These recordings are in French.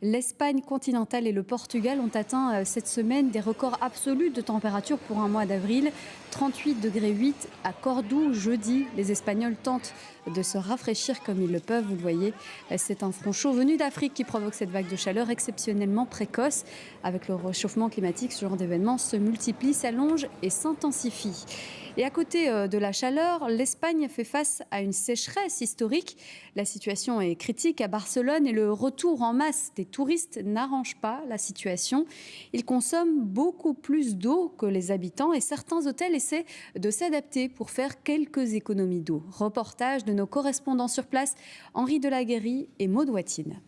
L'Espagne continentale et le Portugal ont atteint cette semaine des records absolus de température pour un mois d'avril. 38,8 degrés à Cordoue jeudi. Les Espagnols tentent de se rafraîchir comme ils le peuvent. Vous le voyez, c'est un front chaud venu d'Afrique qui provoque cette vague de chaleur exceptionnellement précoce. Avec le réchauffement climatique, ce genre d'événement se multiplie, s'allonge et s'intensifie. Et à côté de la chaleur, l'Espagne fait face à une sécheresse historique. La situation est critique à Barcelone et le retour en masse des touristes n'arrange pas la situation. Ils consomment beaucoup plus d'eau que les habitants et certains hôtels essaient de s'adapter pour faire quelques économies d'eau. Reportage de nos correspondants sur place, Henri Delaguérie et Maud Watine.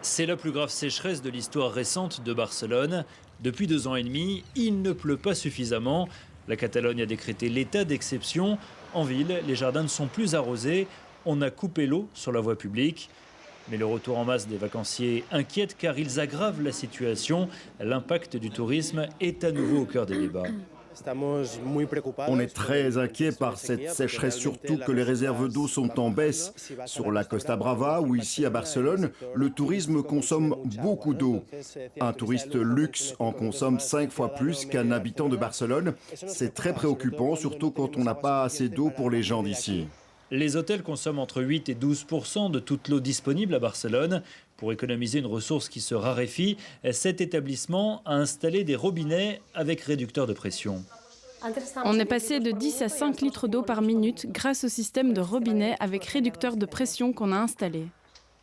C'est la plus grave sécheresse de l'histoire récente de Barcelone. Depuis 2 ans et demi, il ne pleut pas suffisamment. La Catalogne a décrété l'état d'exception. En ville, les jardins ne sont plus arrosés. On a coupé l'eau sur la voie publique. Mais le retour en masse des vacanciers inquiète car ils aggravent la situation. L'impact du tourisme est à nouveau au cœur des débats. On est très inquiet par cette sécheresse, surtout que les réserves d'eau sont en baisse. Sur la Costa Brava ou ici à Barcelone, le tourisme consomme beaucoup d'eau. Un touriste luxe en consomme 5 fois plus qu'un habitant de Barcelone. C'est très préoccupant, surtout quand on n'a pas assez d'eau pour les gens d'ici. Les hôtels consomment entre 8 et 12% de toute l'eau disponible à Barcelone. Pour économiser une ressource qui se raréfie, cet établissement a installé des robinets avec réducteur de pression. On est passé de 10 à 5 litres d'eau par minute grâce au système de robinet avec réducteur de pression qu'on a installé.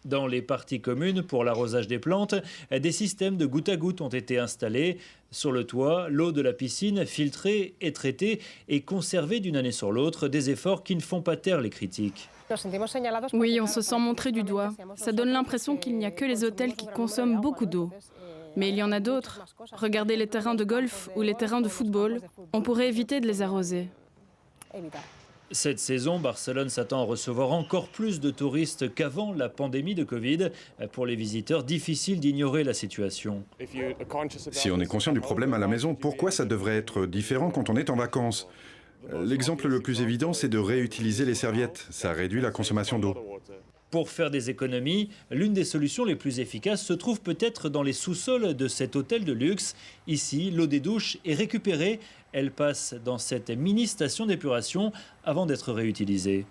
Dans les parties communes pour l'arrosage des plantes, des systèmes de goutte à goutte ont été installés. Sur le toit, l'eau de la piscine, filtrée et traitée, est conservée d'une année sur l'autre, des efforts qui ne font pas taire les critiques. Oui, on se sent montré du doigt. Ça donne l'impression qu'il n'y a que les hôtels qui consomment beaucoup d'eau. Mais il y en a d'autres. Regardez les terrains de golf ou les terrains de football. On pourrait éviter de les arroser. Cette saison, Barcelone s'attend à recevoir encore plus de touristes qu'avant la pandémie de Covid. Pour les visiteurs, difficile d'ignorer la situation. Si on est conscient du problème à la maison, pourquoi ça devrait être différent quand on est en vacances ? L'exemple le plus évident, c'est de réutiliser les serviettes. Ça réduit la consommation d'eau. Pour faire des économies, l'une des solutions les plus efficaces se trouve peut-être dans les sous-sols de cet hôtel de luxe. Ici, l'eau des douches est récupérée. Elle passe dans cette mini-station d'épuration avant d'être réutilisée.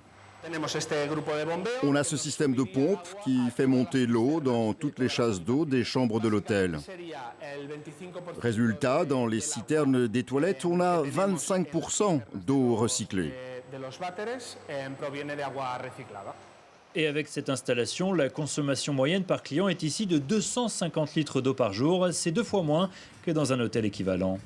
On a ce système de pompe qui fait monter l'eau dans toutes les chasses d'eau des chambres de l'hôtel. Résultat, dans les citernes des toilettes, on a 25% d'eau recyclée. Et avec cette installation, la consommation moyenne par client est ici de 250 litres d'eau par jour. C'est 2 fois moins que dans un hôtel équivalent.